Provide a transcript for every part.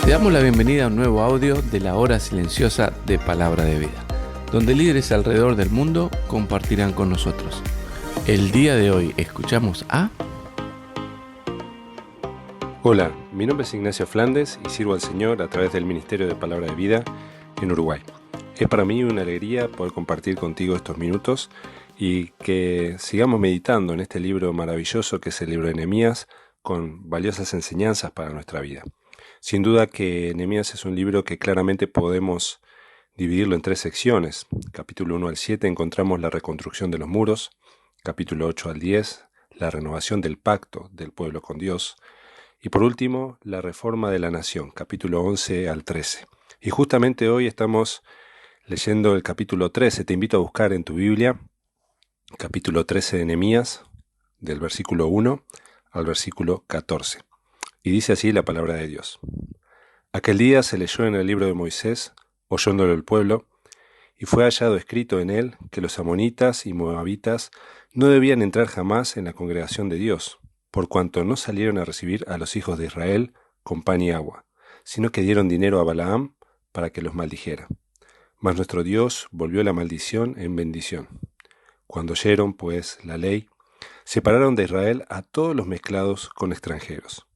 Te damos la bienvenida a un nuevo audio de la hora silenciosa de Palabra de Vida, donde líderes alrededor del mundo compartirán con nosotros. El día de hoy escuchamos a... Hola, mi nombre es Ignacio Flandes y sirvo al Señor a través del Ministerio de Palabra de Vida en Uruguay. Es para mí una alegría poder compartir contigo estos minutos y que sigamos meditando en este libro maravilloso que es el libro de Nehemías, con valiosas enseñanzas para nuestra vida. Sin duda que Nehemías es un libro que claramente podemos dividirlo en tres secciones. Capítulo 1 al 7 encontramos la reconstrucción de los muros, capítulo 8 al 10, la renovación del pacto del pueblo con Dios, y por último, la reforma de la nación, capítulo 11 al 13. Y justamente hoy estamos leyendo el capítulo 13. Te invito a buscar en tu Biblia, capítulo 13 de Nehemías, del versículo 1 al versículo 14. Y dice así la palabra de Dios. Aquel día se leyó en el libro de Moisés, oyéndolo el pueblo, y fue hallado escrito en él que los amonitas y moabitas no debían entrar jamás en la congregación de Dios, por cuanto no salieron a recibir a los hijos de Israel con pan y agua, sino que dieron dinero a Balaam para que los maldijera. Mas nuestro Dios volvió la maldición en bendición. Cuando oyeron, pues, la ley, separaron de Israel a todos los mezclados con extranjeros.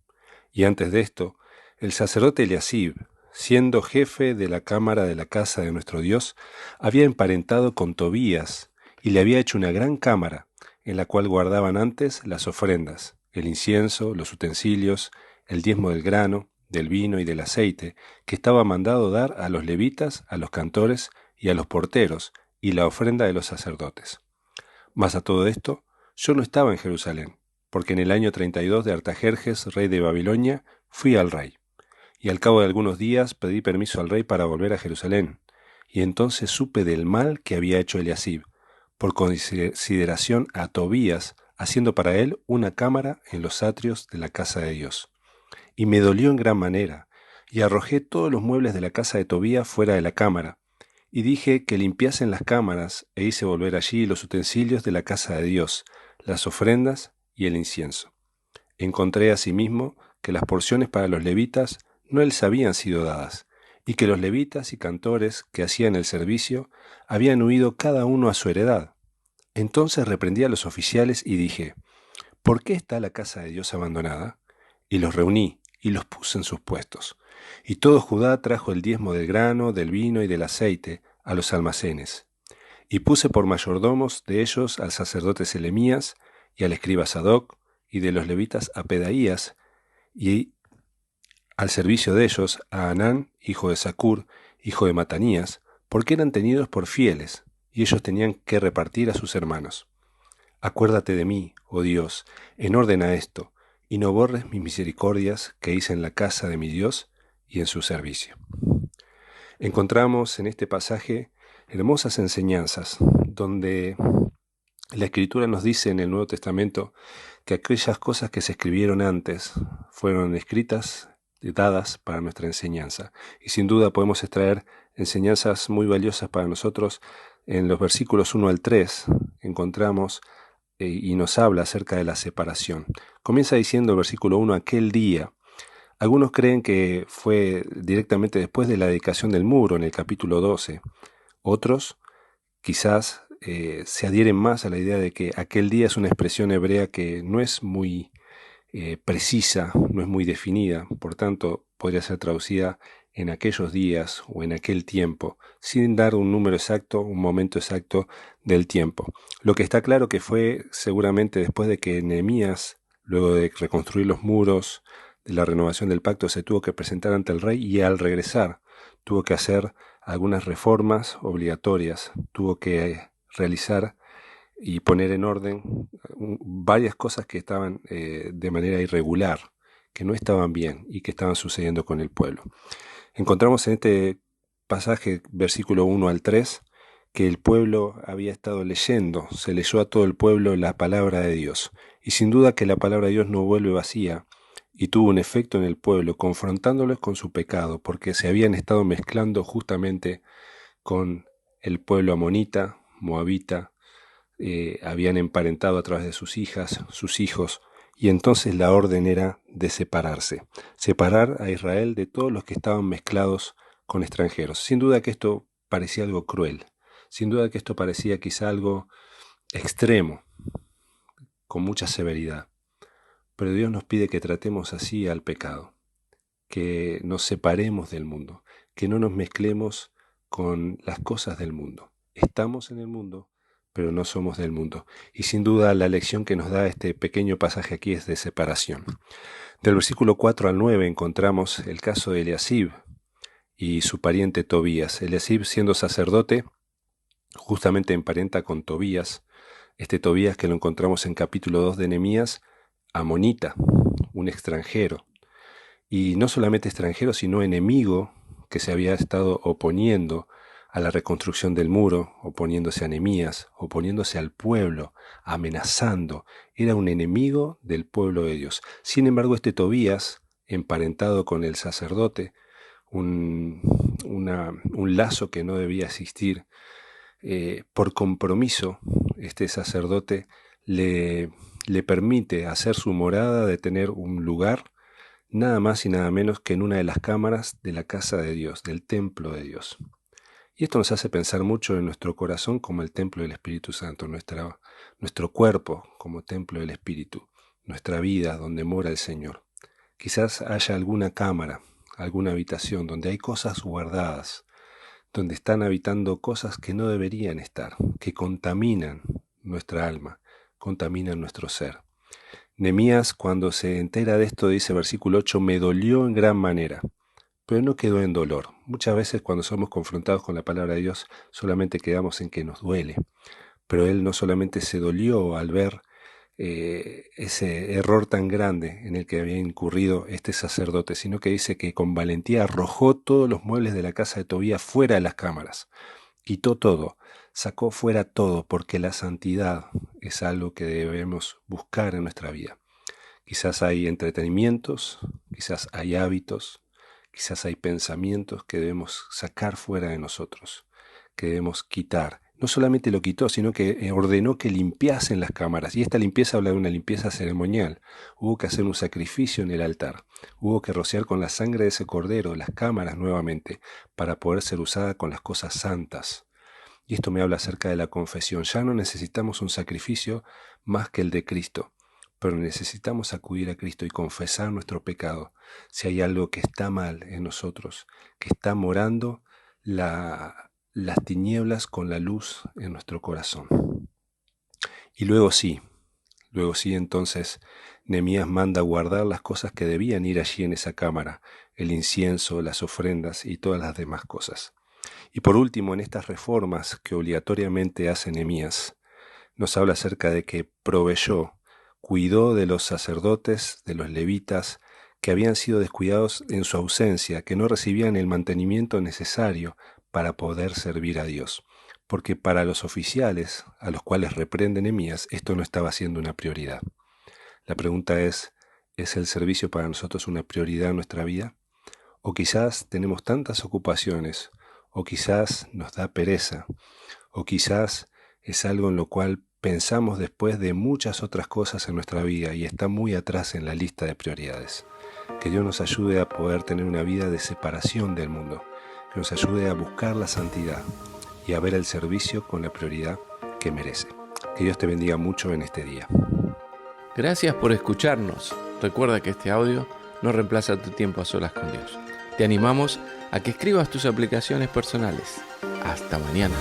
Y antes de esto, el sacerdote Eliasib, siendo jefe de la cámara de la casa de nuestro Dios, había emparentado con Tobías y le había hecho una gran cámara, en la cual guardaban antes las ofrendas, el incienso, los utensilios, el diezmo del grano, del vino y del aceite, que estaba mandado dar a los levitas, a los cantores y a los porteros, y la ofrenda de los sacerdotes. Mas a todo esto, yo no estaba en Jerusalén, porque en el año 32 de Artajerjes, rey de Babilonia, fui al rey. Y al cabo de algunos días pedí permiso al rey para volver a Jerusalén, y entonces supe del mal que había hecho Eliasib, por consideración a Tobías, haciendo para él una cámara en los atrios de la casa de Dios. Y me dolió en gran manera, y arrojé todos los muebles de la casa de Tobías fuera de la cámara, y dije que limpiasen las cámaras, e hice volver allí los utensilios de la casa de Dios, las ofrendas y el incienso. Encontré asimismo que las porciones para los levitas no les habían sido dadas, y que los levitas y cantores que hacían el servicio habían huido cada uno a su heredad. Entonces reprendí a los oficiales y dije, ¿por qué está la casa de Dios abandonada? Y los reuní y los puse en sus puestos. Y todo Judá trajo el diezmo del grano, del vino y del aceite a los almacenes. Y puse por mayordomos de ellos al sacerdote Selemías y al escriba Sadoc, y de los levitas a Pedaías, y al servicio de ellos a Anán, hijo de Zacur, hijo de Matanías, porque eran tenidos por fieles, y ellos tenían que repartir a sus hermanos. Acuérdate de mí, oh Dios, en orden a esto, y no borres mis misericordias que hice en la casa de mi Dios y en su servicio. Encontramos en este pasaje hermosas enseñanzas, donde la Escritura nos dice en el Nuevo Testamento que aquellas cosas que se escribieron antes fueron escritas y dadas para nuestra enseñanza. Y sin duda podemos extraer enseñanzas muy valiosas para nosotros. En los versículos 1 al 3 encontramos y nos habla acerca de la separación. Comienza diciendo el versículo 1, aquel día. Algunos creen que fue directamente después de la dedicación del muro, en el capítulo 12. Otros quizás se adhieren más a la idea de que aquel día es una expresión hebrea que no es muy precisa, no es muy definida, por tanto podría ser traducida en aquellos días o en aquel tiempo, sin dar un número exacto, un momento exacto del tiempo. Lo que está claro que fue seguramente después de que Nehemías, luego de reconstruir los muros, de la renovación del pacto, se tuvo que presentar ante el rey y al regresar tuvo que hacer algunas reformas obligatorias, tuvo que realizar y poner en orden varias cosas que estaban de manera irregular, que no estaban bien y que estaban sucediendo con el pueblo. Encontramos en este pasaje, versículo 1 al 3, que el pueblo había estado leyendo, se leyó a todo el pueblo la palabra de Dios. Y sin duda que la palabra de Dios no vuelve vacía y tuvo un efecto en el pueblo, confrontándolos con su pecado, porque se habían estado mezclando justamente con el pueblo amonita, moabita, habían emparentado a través de sus hijas, sus hijos, Y entonces la orden era de separarse, separar a Israel de todos los que estaban mezclados con extranjeros. Sin duda que esto parecía algo cruel, sin duda que esto parecía quizá algo extremo, con mucha severidad. Pero Dios nos pide que tratemos así al pecado, que nos separemos del mundo, que no nos mezclemos con las cosas del mundo. Estamos en el mundo, pero no somos del mundo. Y sin duda la lección que nos da este pequeño pasaje aquí es de separación. Del versículo 4 al 9 encontramos el caso de Eliasib y su pariente Tobías. Eliasib, siendo sacerdote, justamente emparenta con Tobías. Este Tobías que lo encontramos en capítulo 2 de Nehemías, amonita, un extranjero. Y no solamente extranjero, sino enemigo que se había estado oponiendo a la reconstrucción del muro, oponiéndose a Nehemías, oponiéndose al pueblo, amenazando. Era un enemigo del pueblo de Dios. Sin embargo, este Tobías, emparentado con el sacerdote, un lazo que no debía existir, por compromiso, este sacerdote le permite hacer su morada, de tener un lugar, nada más y nada menos que en una de las cámaras de la casa de Dios, del templo de Dios. Y esto nos hace pensar mucho en nuestro corazón como el templo del Espíritu Santo, nuestro cuerpo como templo del Espíritu, nuestra vida donde mora el Señor. Quizás haya alguna cámara, alguna habitación donde hay cosas guardadas, donde están habitando cosas que no deberían estar, que contaminan nuestra alma, contaminan nuestro ser. Nehemías, cuando se entera de esto, dice versículo 8, me dolió en gran manera. Pero no quedó en dolor. Muchas veces cuando somos confrontados con la palabra de Dios solamente quedamos en que nos duele. Pero él no solamente se dolió al ver ese error tan grande en el que había incurrido este sacerdote, sino que dice que con valentía arrojó todos los muebles de la casa de Tobías fuera de las cámaras. Quitó todo, sacó fuera todo, porque la santidad es algo que debemos buscar en nuestra vida. Quizás hay entretenimientos, quizás hay hábitos, quizás hay pensamientos que debemos sacar fuera de nosotros, que debemos quitar. No solamente lo quitó, sino que ordenó que limpiasen las cámaras. Y esta limpieza habla de una limpieza ceremonial. Hubo que hacer un sacrificio en el altar. Hubo que rociar con la sangre de ese cordero las cámaras nuevamente para poder ser usada con las cosas santas. Y esto me habla acerca de la confesión. Ya no necesitamos un sacrificio más que el de Cristo, pero necesitamos acudir a Cristo y confesar nuestro pecado. Si hay algo que está mal en nosotros, que está morando las tinieblas con la luz en nuestro corazón. Y luego sí entonces Nehemías manda guardar las cosas que debían ir allí en esa cámara, el incienso, las ofrendas y todas las demás cosas. Y por último, en estas reformas que obligatoriamente hace Nehemías, nos habla acerca de que proveyó, cuidó de los sacerdotes, de los levitas, que habían sido descuidados en su ausencia, que no recibían el mantenimiento necesario para poder servir a Dios. Porque para los oficiales, a los cuales reprende Nehemías, esto no estaba siendo una prioridad. La pregunta ¿es el servicio para nosotros una prioridad en nuestra vida? O quizás tenemos tantas ocupaciones, o quizás nos da pereza, o quizás es algo en lo cual pensamos después de muchas otras cosas en nuestra vida y está muy atrás en la lista de prioridades. Que Dios nos ayude a poder tener una vida de separación del mundo, que nos ayude a buscar la santidad y a ver el servicio con la prioridad que merece. Que Dios te bendiga mucho en este día. Gracias por escucharnos. Recuerda que este audio no reemplaza tu tiempo a solas con Dios. Te animamos a que escribas tus aplicaciones personales. Hasta mañana.